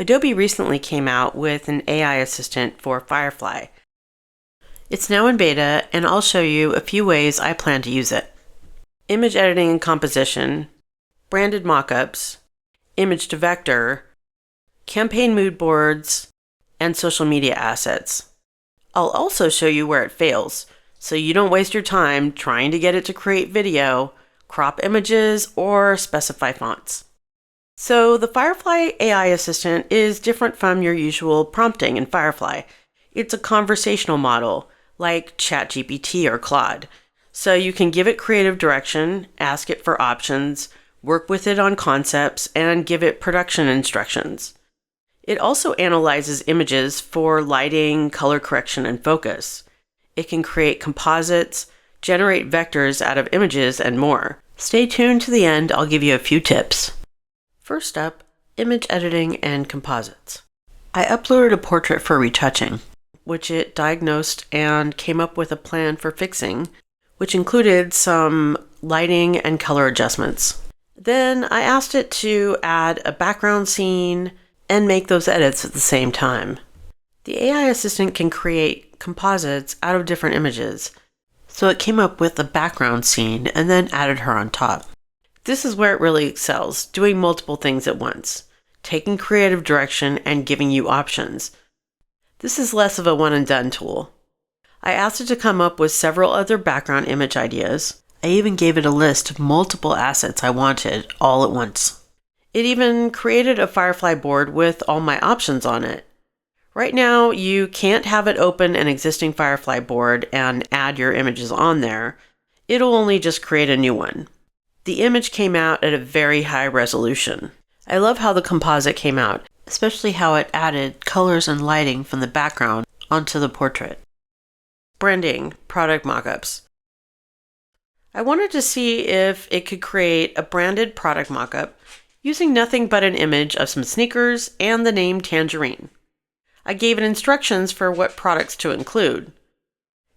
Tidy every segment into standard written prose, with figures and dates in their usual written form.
Adobe recently came out with an AI assistant for Firefly. It's now in beta, and I'll show you a few ways I plan to use it. Image editing and composition, branded mockups, image to vector, campaign mood boards, and social media assets. I'll also show you where it fails, so you don't waste your time trying to get it to create video, crop images, or specify fonts. So the Firefly AI Assistant is different from your usual prompting in Firefly. It's a conversational model, like ChatGPT or Claude. So you can give it creative direction, ask it for options, work with it on concepts, and give it production instructions. It also analyzes images for lighting, color correction, and focus. It can create composites, generate vectors out of images, and more. Stay tuned to the end, I'll give you a few tips. First up, image editing and composites. I uploaded a portrait for retouching, which it diagnosed and came up with a plan for fixing, which included some lighting and color adjustments. Then I asked it to add a background scene and make those edits at the same time. The AI assistant can create composites out of different images, so it came up with a background scene and then added her on top. This is where it really excels, doing multiple things at once, taking creative direction and giving you options. This is less of a one-and-done tool. I asked it to come up with several other background image ideas. I even gave it a list of multiple assets I wanted all at once. It even created a Firefly board with all my options on it. Right now, you can't have it open an existing Firefly board and add your images on there. It'll only just create a new one. The image came out at a very high resolution. I love how the composite came out, especially how it added colors and lighting from the background onto the portrait. Branding, product mockups. I wanted to see if it could create a branded product mockup using nothing but an image of some sneakers and the name Tangerine. I gave it instructions for what products to include.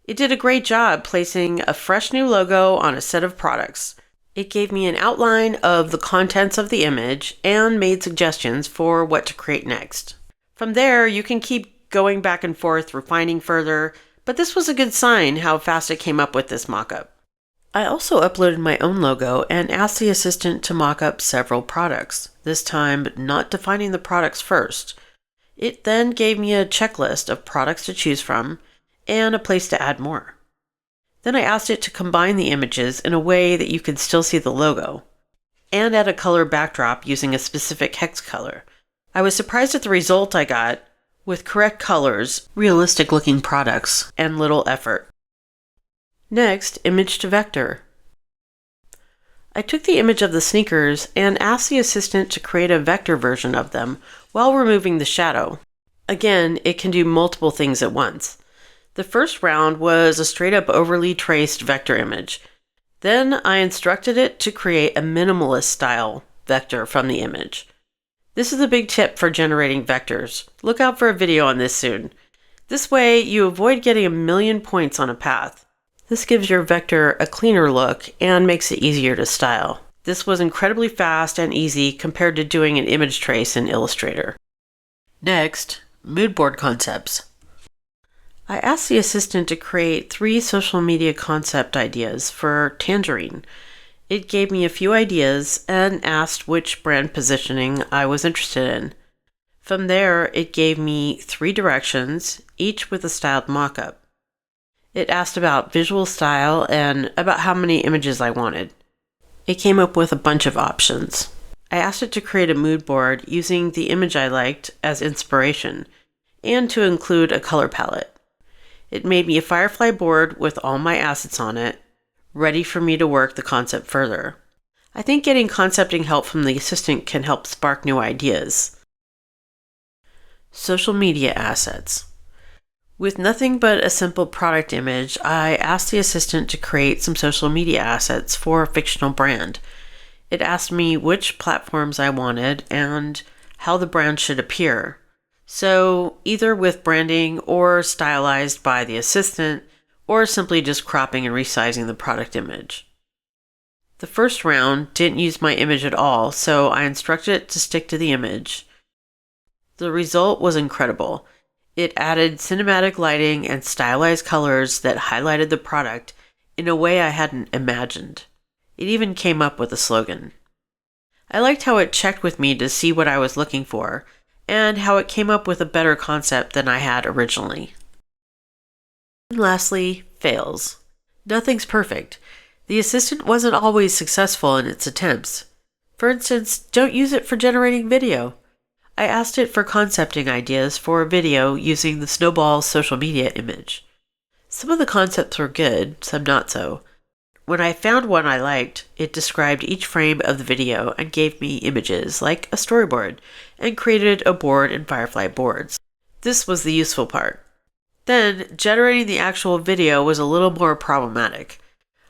It did a great job placing a fresh new logo on a set of products. It gave me an outline of the contents of the image and made suggestions for what to create next. From there, you can keep going back and forth, refining further, but this was a good sign how fast it came up with this mockup. I also uploaded my own logo and asked the assistant to mock up several products, this time not defining the products first. It then gave me a checklist of products to choose from and a place to add more. Then I asked it to combine the images in a way that you could still see the logo, and add a color backdrop using a specific hex color. I was surprised at the result I got, with correct colors, realistic looking products, and little effort. Next, image to vector. I took the image of the sneakers and asked the assistant to create a vector version of them while removing the shadow. Again, it can do multiple things at once. The first round was a straight-up overly traced vector image. Then I instructed it to create a minimalist style vector from the image. This is a big tip for generating vectors. Look out for a video on this soon. This way, you avoid getting 1,000,000 points on a path. This gives your vector a cleaner look and makes it easier to style. This was incredibly fast and easy compared to doing an image trace in Illustrator. Next, mood board concepts. I asked the assistant to create 3 social media concept ideas for Tangerine. It gave me a few ideas and asked which brand positioning I was interested in. From there, it gave me 3 directions, each with a styled mockup. It asked about visual style and about how many images I wanted. It came up with a bunch of options. I asked it to create a mood board using the image I liked as inspiration, and to include a color palette. It made me a Firefly board with all my assets on it, ready for me to work the concept further. I think getting concepting help from the assistant can help spark new ideas. Social media assets. With nothing but a simple product image, I asked the assistant to create some social media assets for a fictional brand. It asked me which platforms I wanted and how the brand should appear. So either with branding or stylized by the assistant, or simply just cropping and resizing the product image. The first round didn't use my image at all, so I instructed it to stick to the image. The result was incredible. It added cinematic lighting and stylized colors that highlighted the product in a way I hadn't imagined. It even came up with a slogan. I liked how it checked with me to see what I was looking for, and how it came up with a better concept than I had originally. And lastly, fails. Nothing's perfect. The assistant wasn't always successful in its attempts. For instance, don't use it for generating video. I asked it for concepting ideas for a video using the snowball social media image. Some of the concepts were good, some not so. When I found one I liked, it described each frame of the video and gave me images, like a storyboard, and created a board in Firefly boards. This was the useful part. Then, generating the actual video was a little more problematic.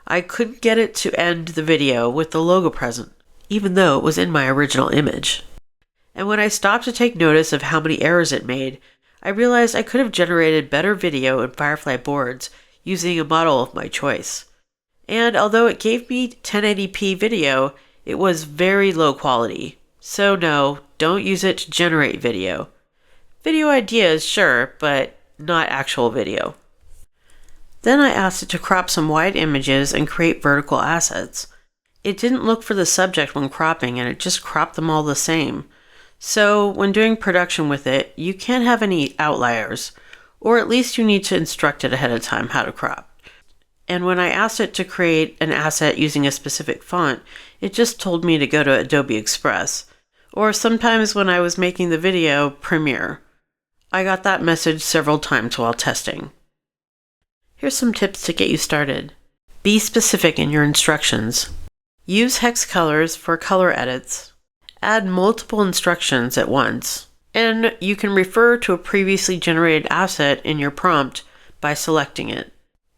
I couldn't get it to end the video with the logo present, even though it was in my original image. And when I stopped to take notice of how many errors it made, I realized I could have generated better video in Firefly boards using a model of my choice. And although it gave me 1080p video, it was very low quality. So no, don't use it to generate video. Video ideas, sure, but not actual video. Then I asked it to crop some wide images and create vertical assets. It didn't look for the subject when cropping, and it just cropped them all the same. So when doing production with it, you can't have any outliers, or at least you need to instruct it ahead of time how to crop. And when I asked it to create an asset using a specific font, it just told me to go to Adobe Express, or sometimes when I was making the video, Premiere. I got that message several times while testing. Here's some tips to get you started. Be specific in your instructions. Use hex colors for color edits. Add multiple instructions at once. And you can refer to a previously generated asset in your prompt by selecting it.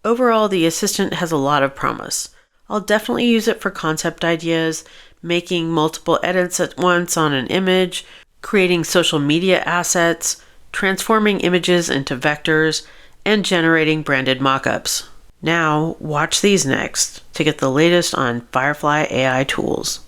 Overall, the assistant has a lot of promise. I'll definitely use it for concept ideas, making multiple edits at once on an image, creating social media assets, transforming images into vectors, and generating branded mockups. Now, watch these next to get the latest on Firefly AI tools.